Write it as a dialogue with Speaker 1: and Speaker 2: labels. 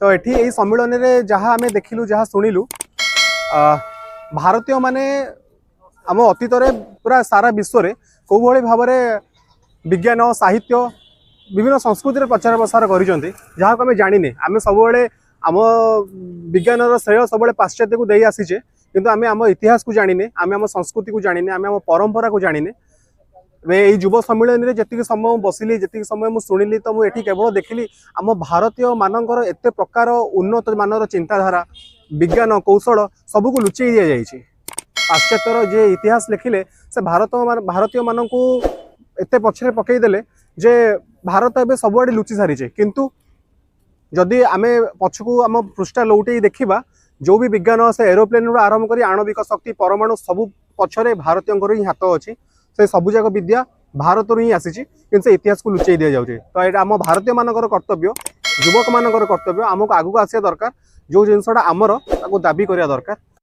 Speaker 1: तो एठी एई सम्मेलन रे जहाँ आमे देखिलु जहाँ सुनिलु भारतीय माने आम अतीत पूरा सारा विश्व रे कौ भली भाव विज्ञान साहित्य विभिन्न संस्कृति प्रचार प्रसार करिसेंती जहाँ को आमे जानिने आमे सब आम विज्ञान श्रेय सब पाश्चात्य को दे आसीचे किंतु आमे आम इतिहास को जानिने आमे आम संस्कृति को जानिने आमे आम परंपरा को जानिने ये युव सम्मेलन में जी समय बसिली जी समय मुझे शुणिली तो मुझे केवल देखिली आम भारतीय मानकर एत प्रकार उन्नत मानर चिंताधारा विज्ञान कौशल सबको लुचई दि जाइए पाश्चात्यर जे इतिहास लिखिले से भारतीय मान को एत पछरे पकईदेले जे भारत एवं सबुआड़े लुचि सारी किंतु जदि आम पछकू आम पृष्ठा लौटे देखा जो भी विज्ञान से एरोप्लेन आरंभ कर आणविक शक्ति परमाणु सबू पछरे भारतीय ही हाथ अच्छी से सबुजाक विद्या भारत ही आसी कि इतिहास को लुचई दि जाऊे तो ये आम भारतीय मानकर कर्तव्य युवक मानकर कर्तव्य आमको आगू आसिया दरकार जो जिनसा आमर दाबी करिया दरकार।